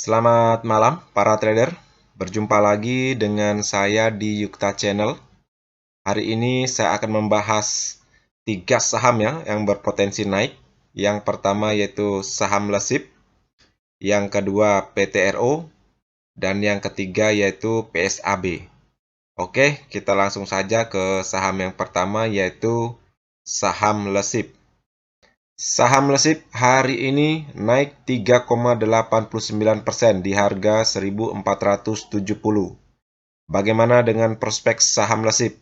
Selamat malam para trader, berjumpa lagi dengan saya di Yukta Channel. Hari ini saya akan membahas 3 saham ya yang berpotensi naik. Yang pertama yaitu saham Lesip, yang kedua PTRO, dan yang ketiga yaitu PSAB. Oke, kita langsung saja ke saham yang pertama yaitu saham Lesip. Saham Lesip hari ini naik 3,89% di harga 1.470. Bagaimana dengan prospek saham Lesip?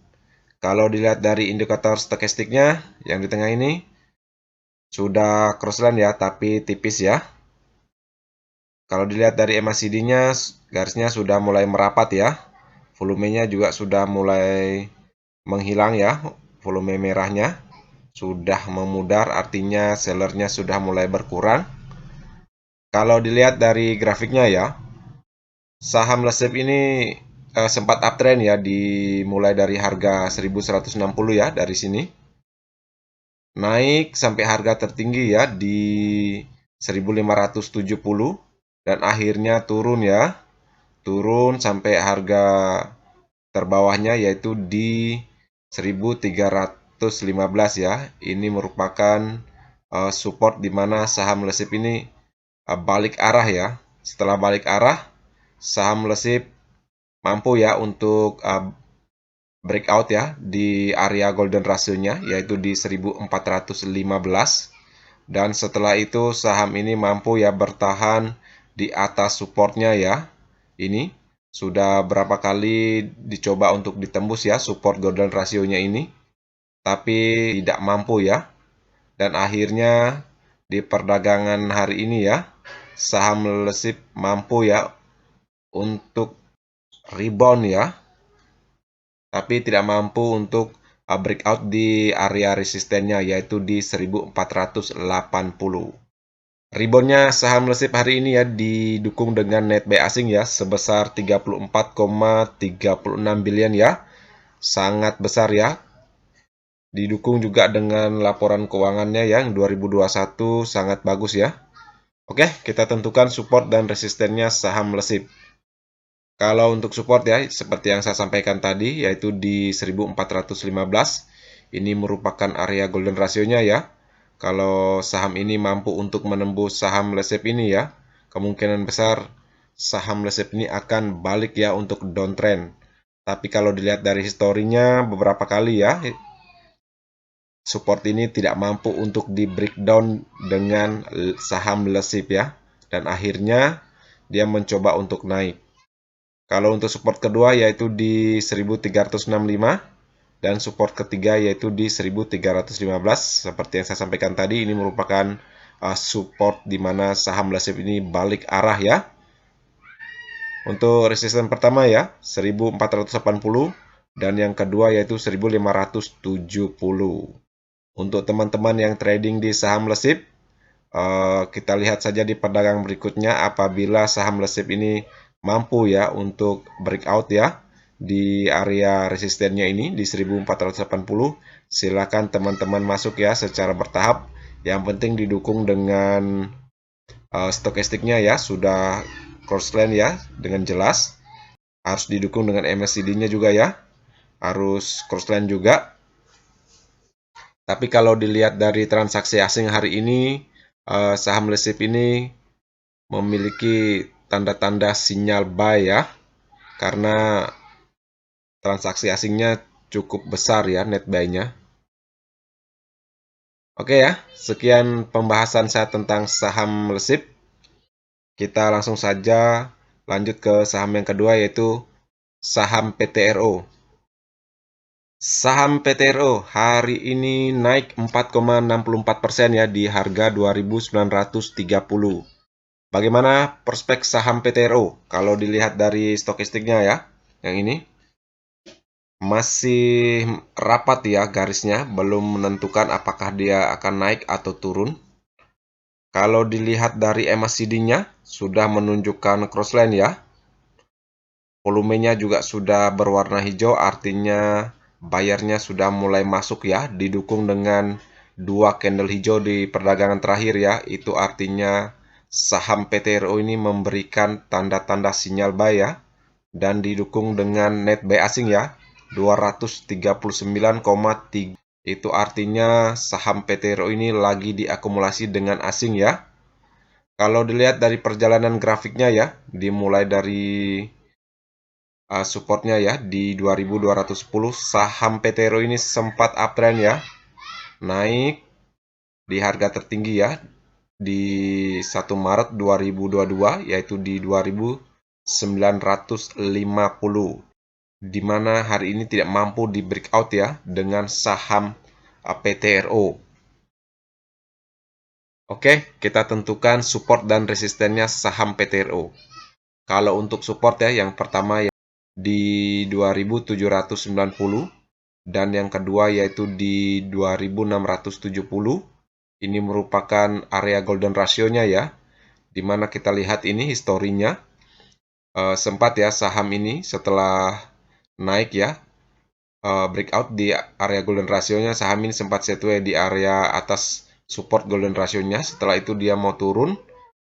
Kalau dilihat dari indikator stokastiknya yang di tengah ini sudah crossline ya, tapi tipis ya. Kalau dilihat dari MACD-nya garisnya sudah mulai merapat ya. Volumenya juga sudah mulai menghilang ya, volume merahnya sudah memudar, artinya sellernya sudah mulai berkurang. Kalau dilihat dari grafiknya ya, saham Lesip ini sempat uptrend ya, dimulai dari harga 1160 ya, dari sini. Naik sampai harga tertinggi ya di 1570 dan akhirnya turun ya. Turun sampai harga terbawahnya yaitu di 1315 ya. Ini merupakan support di mana saham Lesip ini balik arah ya. Setelah balik arah, saham Lesip mampu ya untuk breakout ya di area golden ratio-nya yaitu di 1415, dan setelah itu saham ini mampu ya bertahan di atas supportnya ya. Ini sudah berapa kali dicoba untuk ditembus ya support golden ratio-nya ini, tapi tidak mampu ya. Dan akhirnya di perdagangan hari ini ya, saham Lesip mampu ya untuk rebound ya, tapi tidak mampu untuk breakout di area resistennya yaitu di 1480. Reboundnya saham Lesip hari ini ya didukung dengan net buy asing ya sebesar 34,36 billion ya. Sangat besar ya. Didukung juga dengan laporan keuangannya yang 2021 sangat bagus ya. Oke, kita tentukan support dan resistennya saham Lesip. Kalau untuk support ya, seperti yang saya sampaikan tadi, yaitu di 1415. Ini merupakan area golden ratio-nya ya. Kalau saham ini mampu untuk menembus saham Lesip ini ya, kemungkinan besar saham Lesip ini akan balik ya untuk downtrend. Tapi kalau dilihat dari historinya beberapa kali ya, support ini tidak mampu untuk di breakdown dengan saham Lesip ya. Dan akhirnya dia mencoba untuk naik. Kalau untuk support kedua yaitu di 1365 dan support ketiga yaitu di 1315. Seperti yang saya sampaikan tadi, ini merupakan support di mana saham Lesip ini balik arah ya. Untuk resisten pertama ya 1480 dan yang kedua yaitu 1570. Untuk teman-teman yang trading di saham Lesip, kita lihat saja di perdagangan berikutnya apabila saham Lesip ini mampu ya untuk breakout ya di area resistennya ini di 1480. Silakan teman-teman masuk ya secara bertahap. Yang penting didukung dengan stokastiknya ya sudah crossline ya dengan jelas. Harus didukung dengan MACD-nya juga ya. Harus crossline juga. Tapi kalau dilihat dari transaksi asing hari ini, saham Lesip ini memiliki tanda-tanda sinyal buy ya, karena transaksi asingnya cukup besar ya net buy-nya. Oke ya, sekian pembahasan saya tentang saham Lesip. Kita langsung saja lanjut ke saham yang kedua yaitu saham PTRO. Saham PTRO hari ini naik 4,64% ya di harga 2.930. Bagaimana prospek saham PTRO? Kalau dilihat dari stokastiknya ya, yang ini masih rapat ya garisnya, belum menentukan apakah dia akan naik atau turun. Kalau dilihat dari MACD-nya, sudah menunjukkan crossline ya. Volumenya juga sudah berwarna hijau, artinya bayarnya sudah mulai masuk ya, didukung dengan 2 candle hijau di perdagangan terakhir ya. Itu artinya saham PTRO ini memberikan tanda-tanda sinyal buy ya, dan didukung dengan net buy asing ya, 239,3. Itu artinya saham PTRO ini lagi diakumulasi dengan asing ya. Kalau dilihat dari perjalanan grafiknya ya, dimulai dari supportnya ya di 2210, saham PTRO ini sempat uptrend ya, naik di harga tertinggi ya di 1 Maret 2022, yaitu di 2950, di mana hari ini tidak mampu di breakout ya dengan saham PTRO. Oke, kita tentukan support dan resistennya saham PTRO. Kalau untuk support ya, yang pertama ya di 2790 dan yang kedua yaitu di 2670. Ini merupakan area golden ratio-nya ya, dimana kita lihat ini historinya. Sempat ya saham ini setelah naik ya, breakout di area golden ratio-nya, saham ini sempat setway di area atas support golden ratio-nya. Setelah itu dia mau turun,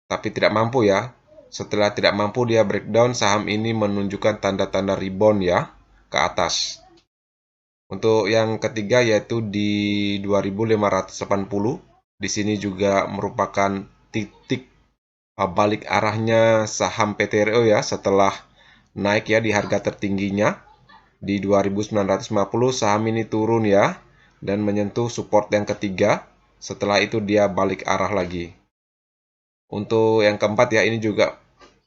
tapi tidak mampu ya. Setelah tidak mampu dia breakdown, saham ini menunjukkan tanda-tanda rebound ya ke atas. Untuk yang ketiga yaitu di 2580, di sini juga merupakan titik balik arahnya saham PTRO ya setelah naik ya di harga tertingginya di 2950, saham ini turun ya dan menyentuh support yang ketiga. Setelah itu dia balik arah lagi. Untuk yang keempat ya, ini juga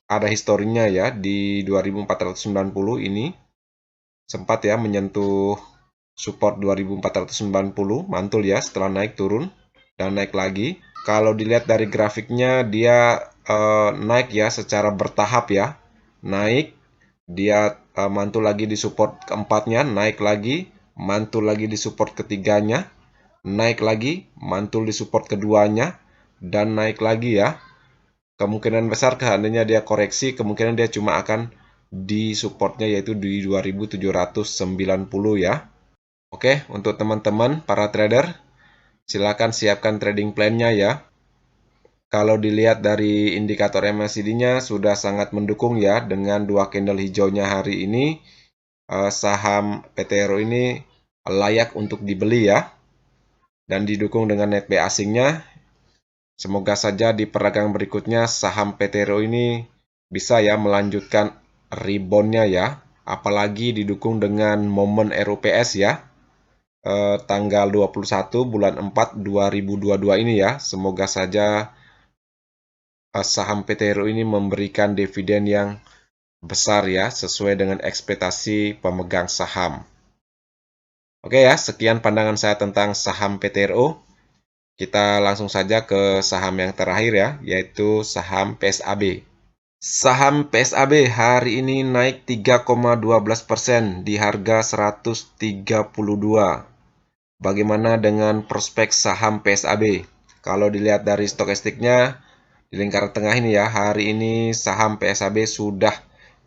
ada historinya ya di 2490, ini sempat ya menyentuh support 2490, mantul ya setelah naik turun dan naik lagi. Kalau dilihat dari grafiknya dia naik ya secara bertahap ya. Naik, dia mantul lagi di support keempatnya, naik lagi, mantul lagi di support ketiganya, naik lagi, mantul di support keduanya, dan naik lagi ya. Kemungkinan besar seandainya dia koreksi, kemungkinan dia cuma akan di supportnya yaitu di 2790 ya. Oke, untuk teman-teman para trader, silakan siapkan trading plan-nya ya. Kalau dilihat dari indikator MACD-nya sudah sangat mendukung ya, dengan dua candle hijaunya hari ini, saham PTRO ini layak untuk dibeli ya, dan didukung dengan net buy asingnya. Semoga saja di perdagangan berikutnya saham PTRO ini bisa ya melanjutkan rebound-nya ya, apalagi didukung dengan momen RUPS ya, tanggal 21 bulan 4 2022 ini ya. Semoga saja saham PTRO ini memberikan dividen yang besar ya, sesuai dengan ekspektasi pemegang saham. Oke ya, sekian pandangan saya tentang saham PTRO. Kita langsung saja ke saham yang terakhir ya, yaitu saham PSAB. Saham PSAB hari ini naik 3,12% di harga 132. Bagaimana dengan prospek saham PSAB? Kalau dilihat dari stokastiknya di lingkaran tengah ini ya, hari ini saham PSAB sudah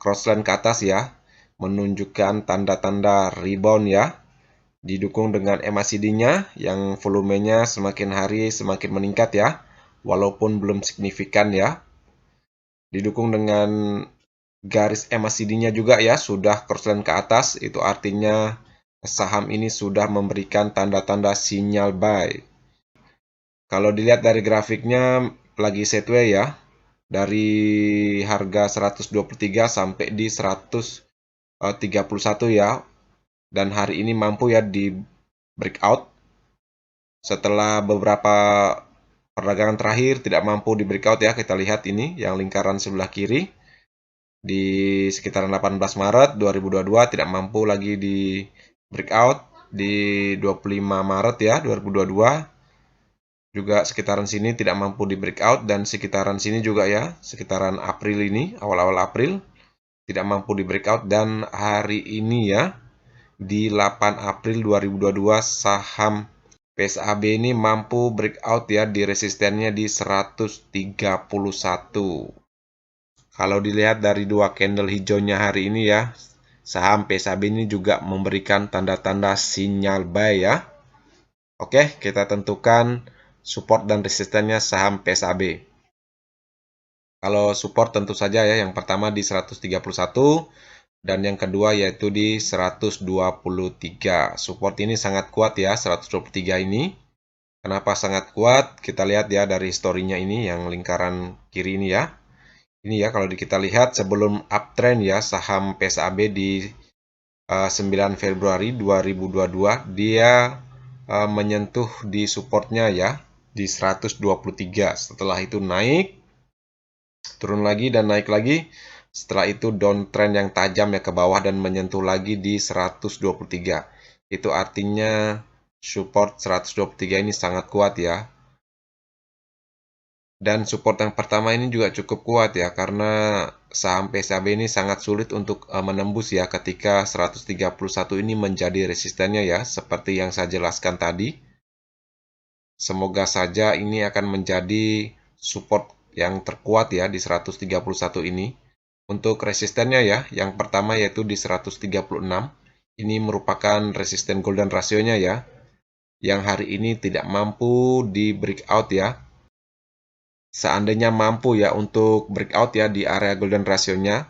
crossline ke atas ya, menunjukkan tanda-tanda rebound ya. Didukung dengan MACD-nya yang volumenya semakin hari semakin meningkat ya, walaupun belum signifikan ya. Didukung dengan garis MACD-nya juga ya, sudah crossline ke atas, itu artinya saham ini sudah memberikan tanda-tanda sinyal buy. Kalau dilihat dari grafiknya lagi sideways ya, dari harga 123 sampai di 131 ya, dan hari ini mampu ya di breakout. Setelah beberapa perdagangan terakhir tidak mampu di breakout ya, kita lihat ini yang lingkaran sebelah kiri di sekitaran 18 Maret 2022 tidak mampu lagi di breakout. Di 25 Maret ya 2022 juga sekitaran sini tidak mampu di breakout, dan sekitaran sini juga ya, sekitaran April ini, awal-awal April tidak mampu di breakout. Dan hari ini ya di 8 April 2022 saham PSAB ini mampu breakout ya di resistennya di 131. Kalau dilihat dari dua candle hijaunya hari ini ya, saham PSAB ini juga memberikan tanda-tanda sinyal buy ya. Oke, kita tentukan support dan resistennya saham PSAB. Kalau support tentu saja ya, yang pertama di 131 dan yang kedua yaitu di 123. Support ini sangat kuat ya, 123 ini. Kenapa sangat kuat? Kita lihat ya dari historinya ini, yang lingkaran kiri ini ya. Ini ya, kalau kita lihat sebelum uptrend ya, saham PSAB di 9 Februari 2022, dia menyentuh di supportnya ya, di 123. Setelah itu naik, turun lagi dan naik lagi. Setelah itu downtrend yang tajam ya ke bawah dan menyentuh lagi di 123. Itu artinya support 123 ini sangat kuat ya. Dan support yang pertama ini juga cukup kuat ya, karena saham PSAB ini sangat sulit untuk menembus ya ketika 131 ini menjadi resistennya ya, seperti yang saya jelaskan tadi. Semoga saja ini akan menjadi support yang terkuat ya di 131 ini. Untuk resistennya ya, yang pertama yaitu di 136. Ini merupakan resisten golden rasionya ya, yang hari ini tidak mampu di breakout ya. Seandainya mampu ya untuk breakout ya di area golden rasionya,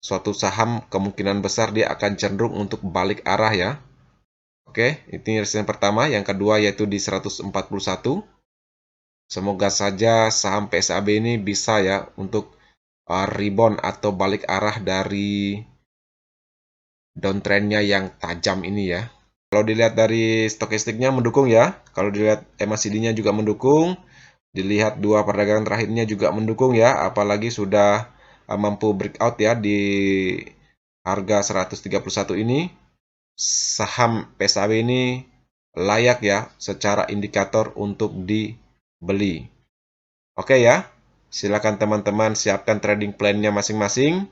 suatu saham kemungkinan besar dia akan cenderung untuk balik arah ya. Oke, ini resisten pertama. Yang kedua yaitu di 141. Semoga saja saham PSAB ini bisa ya untuk rebound atau balik arah dari downtrendnya yang tajam ini ya. Kalau dilihat dari stokastiknya mendukung ya. Kalau dilihat MACD-nya juga mendukung. Dilihat dua perdagangan terakhirnya juga mendukung ya. Apalagi sudah mampu breakout ya di harga 131 ini. Saham PSAB ini layak ya secara indikator untuk dibeli. Oke ya. Silakan teman-teman siapkan trading plan-nya masing-masing.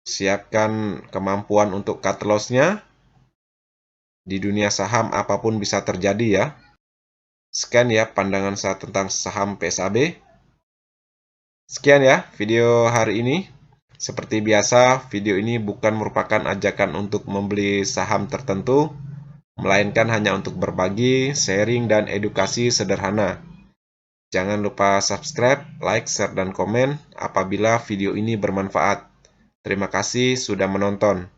Siapkan kemampuan untuk cut loss-nya. Di dunia saham apapun bisa terjadi ya. Sekian ya pandangan saya tentang saham PSAB. Sekian ya video hari ini. Seperti biasa, video ini bukan merupakan ajakan untuk membeli saham tertentu, melainkan hanya untuk berbagi, sharing, dan edukasi sederhana. Jangan lupa subscribe, like, share, dan komen apabila video ini bermanfaat. Terima kasih sudah menonton.